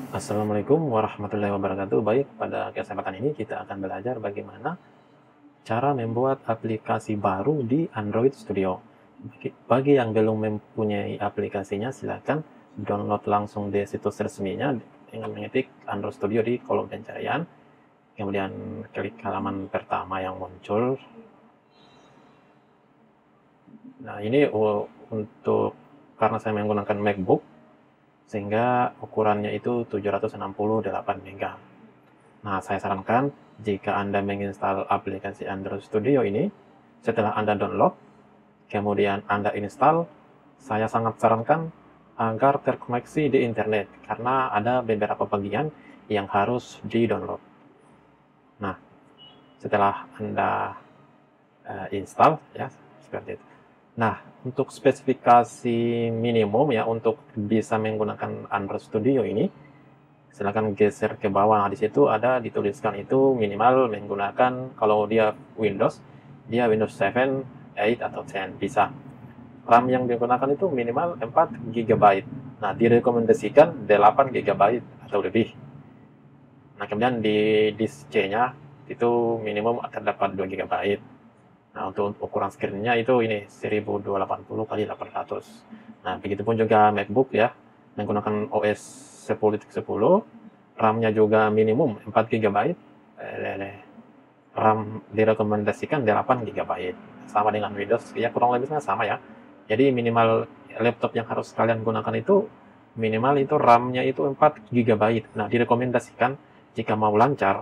Assalamualaikum warahmatullahi wabarakatuh. Baik, pada kesempatan ini kita akan belajar bagaimana cara membuat aplikasi baru di Android Studio. Bagi yang belum mempunyai aplikasinya, silakan download langsung di situs resminya dengan mengetik Android Studio di kolom pencarian. Kemudian klik halaman pertama yang muncul. Nah, ini untuk karena saya menggunakan MacBook, sehingga ukurannya itu 768 MB. Nah, saya sarankan jika Anda menginstal aplikasi Android Studio ini, setelah Anda download, kemudian Anda install, saya sangat sarankan agar terkoneksi di internet, karena ada beberapa bagian yang harus di-download. Nah, setelah Anda install, ya, seperti itu. Nah, untuk spesifikasi minimum ya untuk bisa menggunakan Android Studio ini, silakan geser ke bawah. Nah, di situ ada dituliskan itu minimal menggunakan, kalau dia Windows 7, 8 atau 10 bisa. RAM yang digunakan itu minimal 4 GB. Nah, direkomendasikan 8 GB atau lebih. Nah, kemudian di disk C-nya itu minimum terdapat 2 GB. Nah, untuk ukuran screen-nya itu ini 1280 kali 800. Nah, begitupun juga MacBook ya, menggunakan OS 10.10, RAM-nya juga minimum 4 GB. RAM direkomendasikan 8 GB. Sama dengan Windows, ya kurang lebihnya sama ya. Jadi minimal laptop yang harus kalian gunakan itu minimal itu RAM-nya itu 4 GB. Nah, direkomendasikan jika mau lancar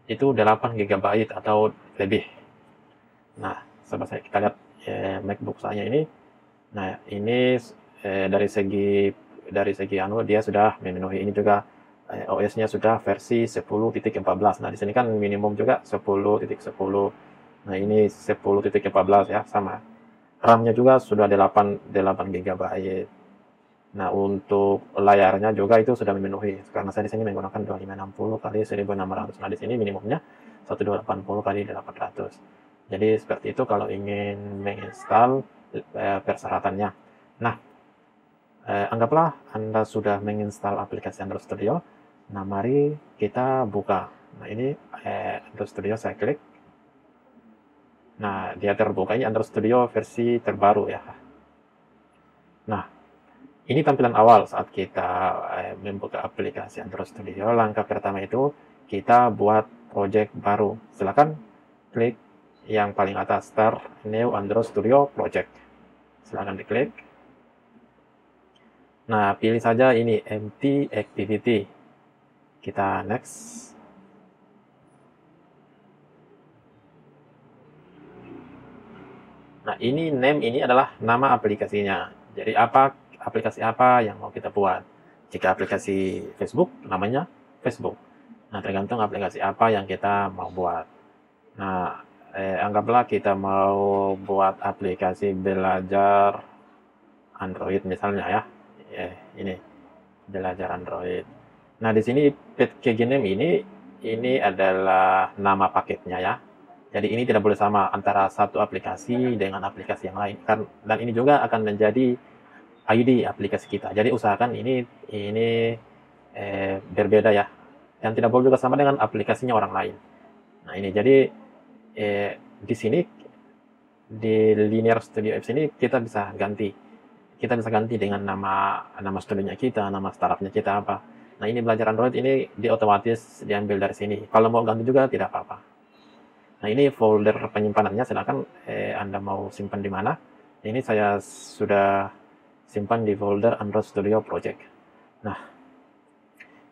itu 8 GB atau lebih. Nah, coba kita lihat MacBook saya ini. Nah, ini dari segi dia sudah memenuhi. Ini juga OS-nya sudah versi 10.14. Nah, di sini kan minimum juga 10.10. Nah, ini 10.14 ya, sama. RAM-nya juga sudah 8 GB. Nah, untuk layarnya juga itu sudah memenuhi. Karena saya di sini menggunakan 2560 kali 1600. Nah, di sini minimumnya 1280 kali 800. Jadi seperti itu kalau ingin menginstal persyaratannya. Nah, anggaplah Anda sudah menginstal aplikasi Android Studio. Nah, mari kita buka. Nah, ini Android Studio saya klik. Nah, dia terbuka. Ini Android Studio versi terbaru ya. Nah, ini tampilan awal saat kita membuka aplikasi Android Studio. Langkah pertama itu kita buat project baru. Silakan klik yang paling atas, Start New Android Studio Project. Silakan diklik. Nah, pilih saja ini Empty Activity. Kita next. Nah, ini name ini adalah nama aplikasinya. Jadi aplikasi apa yang mau kita buat. Jika aplikasi Facebook, namanya Facebook. Nah, tergantung aplikasi apa yang kita mau buat. Nah, anggaplah kita mau buat aplikasi belajar Android misalnya ya. Ini belajar Android. Nah, di sini package name ini adalah nama paketnya ya. Jadi ini tidak boleh sama antara satu aplikasi dengan aplikasi yang lain. Dan ini juga akan menjadi ID aplikasi kita. Jadi usahakan ini berbeda ya. Dan tidak boleh juga sama dengan aplikasinya orang lain. Nah, ini jadi di sini di Linear Studio Apps ini kita bisa ganti dengan nama studionya kita, nama startupnya kita apa. Nah, ini belajar Android ini otomatis diambil dari sini. Kalau mau ganti juga tidak apa-apa. Nah, ini folder penyimpanannya, silakan Anda mau simpan di mana. Ini saya sudah simpan di folder Android Studio Project. Nah,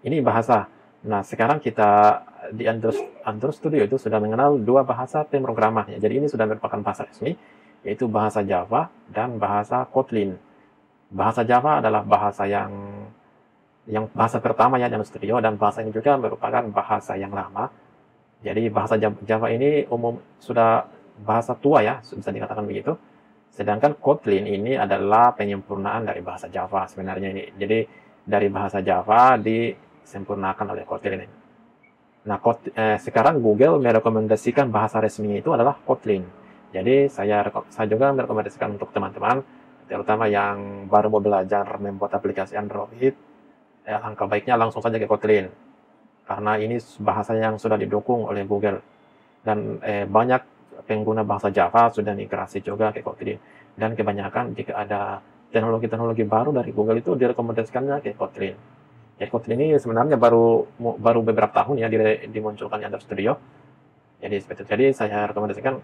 ini bahasa. Nah, sekarang kita di Android Studio itu sudah mengenal 2 bahasa pemrograman. Jadi ini sudah merupakan bahasa resmi, yaitu bahasa Java dan bahasa Kotlin. Bahasa Java adalah bahasa yang bahasa pertama ya dalam Studio, dan bahasa ini juga merupakan bahasa yang lama. Jadi bahasa Java ini sudah bahasa tua ya, bisa dikatakan begitu. Sedangkan Kotlin ini adalah penyempurnaan dari bahasa Java sebenarnya ini. Jadi dari bahasa Java disempurnakan oleh Kotlin ini. Nah, sekarang Google merekomendasikan bahasa resmi itu adalah Kotlin. Jadi saya juga merekomendasikan untuk teman-teman, terutama yang baru mau belajar membuat aplikasi Android, Langkah baiknya langsung saja ke Kotlin, karena ini bahasa yang sudah didukung oleh Google. Dan banyak pengguna bahasa Java sudah migrasi juga ke Kotlin. Dan kebanyakan jika ada teknologi-teknologi baru dari Google itu direkomendasikannya ke Kotlin. Jadi Kotlin ini sebenarnya baru beberapa tahun ya dimunculkan Android Studio. Jadi seperti itu. Jadi saya rekomendasikan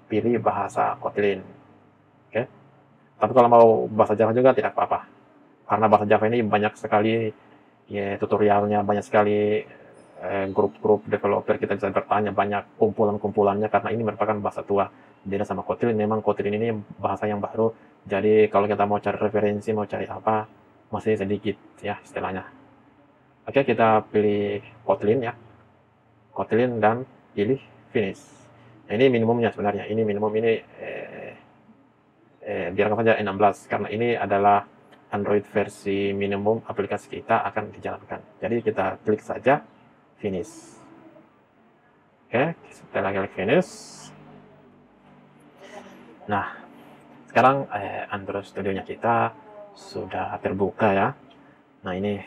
pilih bahasa Kotlin. Oke. Tapi kalau mau bahasa Java juga tidak apa-apa. Karena bahasa Java ini banyak sekali ya tutorialnya, banyak sekali grup-grup developer kita bisa bertanya, banyak kumpulan-kumpulannya karena ini merupakan bahasa tua. Beda sama Kotlin, memang Kotlin ini bahasa yang baru. Jadi kalau kita mau cari referensi, mau cari apa, masih sedikit ya istilahnya. Oke, kita pilih Kotlin ya. Kotlin dan pilih finish. Nah, ini minimumnya sebenarnya. Ini minimum ini biarkan saja 16 karena ini adalah Android versi minimum aplikasi kita akan dijalankan. Jadi kita klik saja finish. Oke, setelah klik finish. Nah, sekarang Android Studio-nya kita sudah terbuka ya. Nah, ini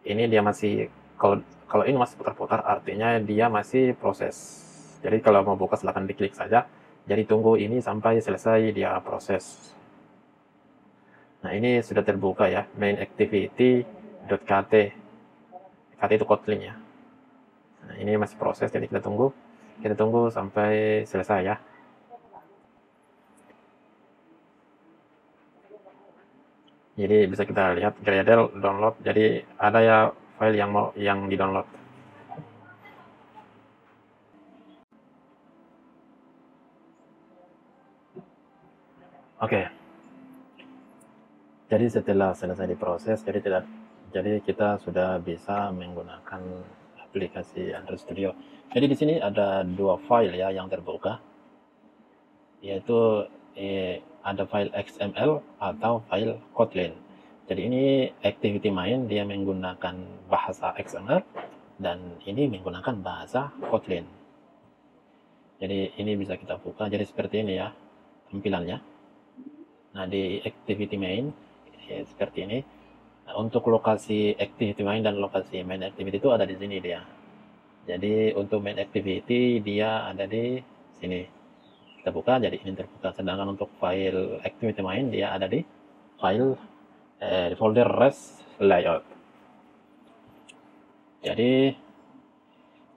dia masih kalau ini masih putar-putar artinya dia masih proses. Jadi kalau mau buka silahkan diklik saja. Jadi tunggu ini sampai selesai dia proses. Nah, ini sudah terbuka ya, main activity.kt. KT itu Kotlin ya. Nah, ini masih proses, jadi kita tunggu sampai selesai ya. Jadi bisa kita lihat Gradle download. Jadi ada ya file yang di-download. Oke. Jadi setelah selesai diproses, jadi kita sudah bisa menggunakan aplikasi Android Studio. Jadi di sini ada dua file ya yang terbuka, yaitu ada file XML atau file Kotlin. Jadi ini activity main dia menggunakan bahasa XML dan ini menggunakan bahasa Kotlin. Jadi ini bisa kita buka. Jadi seperti ini ya tampilannya. Nah di activity main ya, seperti ini. Nah, untuk lokasi activity main dan lokasi main activity itu ada di sini dia. Jadi untuk main activity dia ada di sini. Kita buka, jadi ini terbuka. Sedangkan untuk file activity main dia ada di file di folder rest layout. Jadi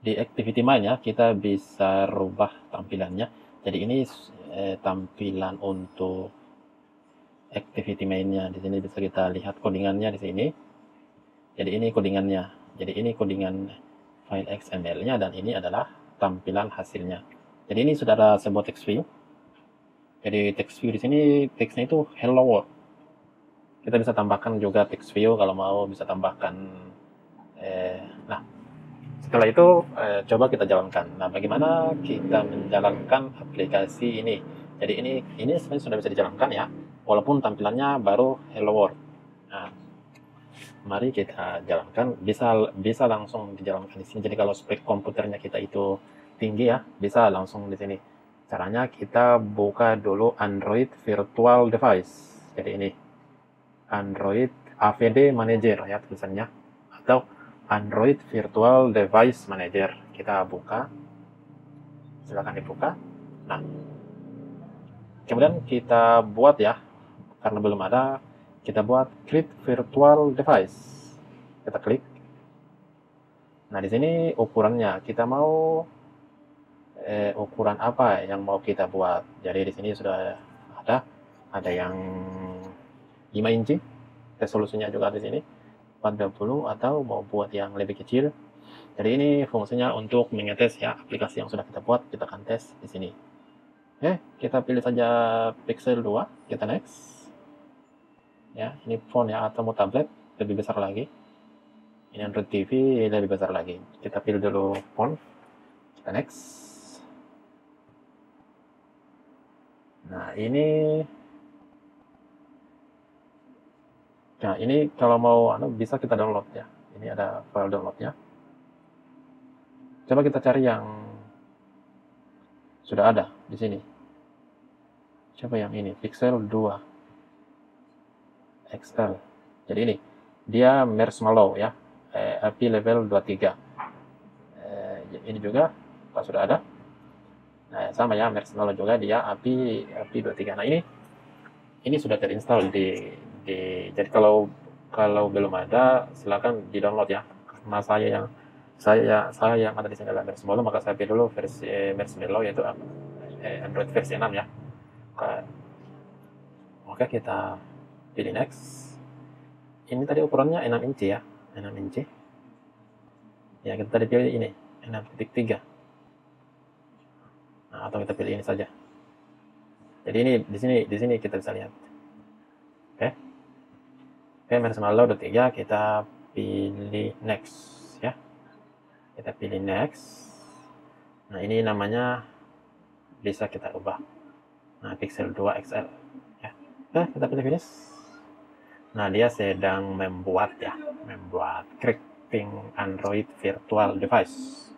di activity main ya kita bisa rubah tampilannya. Jadi ini tampilan untuk activity mainnya. Di sini bisa kita lihat codingannya di sini. Jadi ini codingannya. Jadi ini codingan file XML-nya dan ini adalah tampilan hasilnya. Jadi ini sudah ada sebuah text view. Jadi text view di sini teksnya itu hello world. Kita bisa tambahkan juga text view kalau mau, bisa tambahkan. Nah, setelah itu coba kita jalankan. Nah, bagaimana kita menjalankan aplikasi ini? Jadi ini sebenarnya sudah bisa dijalankan ya, walaupun tampilannya baru hello world. Nah, mari kita jalankan. Bisa langsung dijalankan di sini. Jadi kalau spek komputernya kita itu tinggi ya, bisa langsung di sini. Caranya kita buka dulu Android Virtual Device. Jadi ini Android AVD Manager ya tulisannya, atau Android Virtual Device Manager. Kita buka, silakan dibuka. Nah, kemudian kita buat ya, karena belum ada, kita buat Create Virtual Device. Kita klik. Nah, di sini ukurannya kita mau ukuran apa yang mau kita buat. Jadi di sini sudah ada yang 5 inci, resolusinya juga di sini 420, atau mau buat yang lebih kecil. Jadi ini fungsinya untuk mengetes ya aplikasi yang sudah kita buat, kita akan tes di sini. Oke, kita pilih saja Pixel 2, kita next. Ya, ini phone ya, atau mau tablet lebih besar lagi. Ini Android TV lebih besar lagi. Kita pilih dulu phone, kita next. Nah, ini kalau mau bisa kita download ya. Ini ada file downloadnya. Coba kita cari yang sudah ada di sini. Coba yang ini, Pixel 2 XL. Jadi ini dia Marshmallow ya, API level 23. Ini juga kalau sudah ada. Nah, sama ya, Marshmallow juga dia API 23. Nah, ini sudah terinstall jadi kalau belum ada silakan di-download ya. Karena saya yang ada di sini adalah Marshmallow, maka saya pilih dulu versi Marshmallow, yaitu Android versi 6 ya. Oke, kita pilih next. Ini tadi ukurannya 6 inci ya, 6 inci. Ya, kita tadi pilih ini 6.3. Nah, atau kita pilih ini saja. Jadi ini di sini kita bisa lihat. Oke, Marshmallow 23, kita pilih next ya. Kita pilih next. Nah, ini namanya bisa kita ubah. Nah, Pixel 2 XL ya. Oke, kita pilih finish. Nah, dia sedang membuat Creating Android Virtual Device.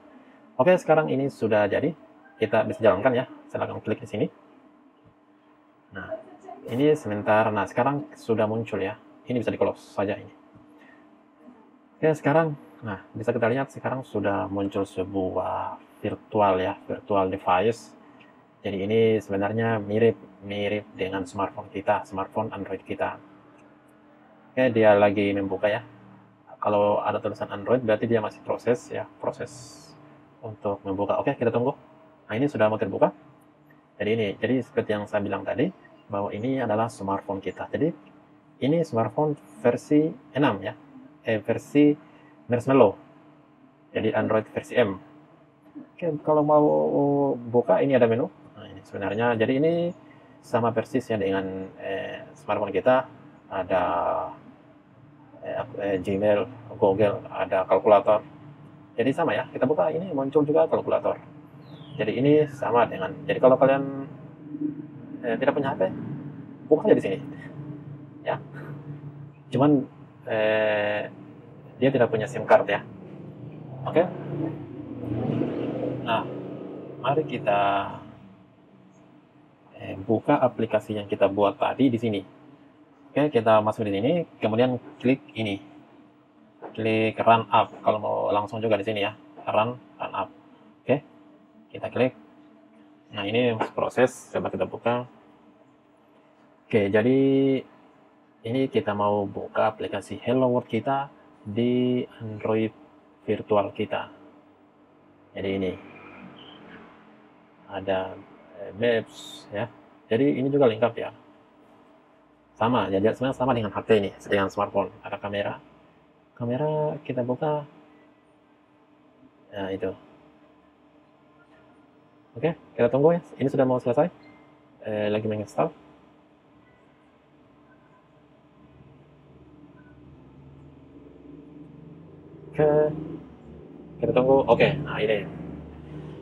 Oke, sekarang ini sudah jadi. Kita bisa jalankan ya. Silahkan klik di sini. Nah, ini sebentar. Nah, sekarang sudah muncul ya. Ini bisa di-close saja ini. Oke, sekarang, nah bisa kita lihat sekarang sudah muncul sebuah virtual device. Jadi ini sebenarnya mirip dengan smartphone Android kita. Oke, dia lagi membuka ya. Kalau ada tulisan Android berarti dia masih proses untuk membuka. Oke, kita tunggu. Nah, ini sudah mau terbuka. Jadi seperti yang saya bilang tadi, bahwa ini adalah smartphone kita. Jadi ini smartphone versi 6 ya. Versi Marshmallow. Jadi Android versi M. Oke, kalau mau buka ini ada menu. Nah, ini sebenarnya jadi ini sama persis ya dengan smartphone kita. Ada Gmail, Google, ada kalkulator. Jadi sama ya, kita buka ini muncul juga kalkulator. Jadi ini sama dengan, jadi kalau kalian tidak punya HP, buka aja di sini. Ya. Cuman dia tidak punya SIM card ya. Oke. Nah, mari kita buka aplikasi yang kita buat tadi di sini. Oke, kita masuk di sini, kemudian klik ini. Klik Run Up. Kalau mau langsung juga di sini ya. Run Up. Oke. Kita klik. Nah, ini proses, coba kita buka. Oke, jadi ini kita mau buka aplikasi Hello World kita di Android virtual kita. Jadi ini ada Maps ya. Jadi ini juga lengkap ya. Sama, jadi sebenarnya sama dengan HP ini, dengan smartphone. Ada kamera. Kamera kita buka. Nah, itu. Oke, kita tunggu ya. Ini sudah mau selesai. Lagi menginstal. Oke, kita tunggu. Oke, nah ini.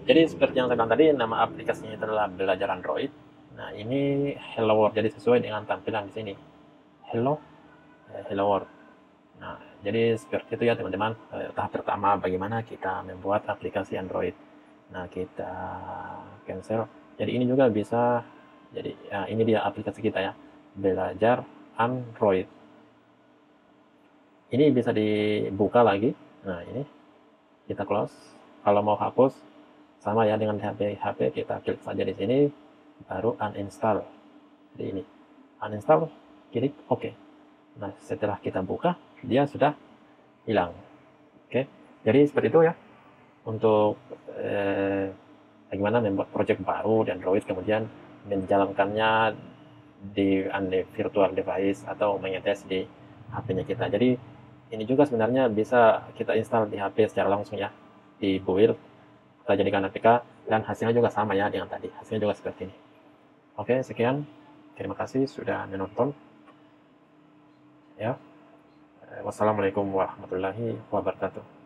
Jadi seperti yang saya bilang tadi, nama aplikasinya itu adalah Belajar Android. Nah, ini Hello World, jadi sesuai dengan tampilan di sini. Hello World. Nah, jadi seperti itu ya teman-teman. Tahap pertama bagaimana kita membuat aplikasi Android. Nah, kita cancel. Jadi ini juga bisa, jadi ya, ini dia aplikasi kita ya, Belajar Android. Ini bisa dibuka lagi. Nah, ini kita close. Kalau mau hapus, sama ya dengan HP kita klik saja di sini, baru uninstall. Jadi ini uninstall, klik OK. Nah, setelah kita buka, dia sudah hilang. Oke, jadi seperti itu ya untuk bagaimana membuat project baru di Android, kemudian menjalankannya di virtual device atau mengetes di HP-nya kita. Jadi ini juga sebenarnya bisa kita install di HP secara langsung ya, di build, kita jadikan APK, dan hasilnya juga sama ya dengan tadi. Hasilnya juga seperti ini. Oke, sekian. Terima kasih sudah menonton. Ya. Wassalamualaikum warahmatullahi wabarakatuh.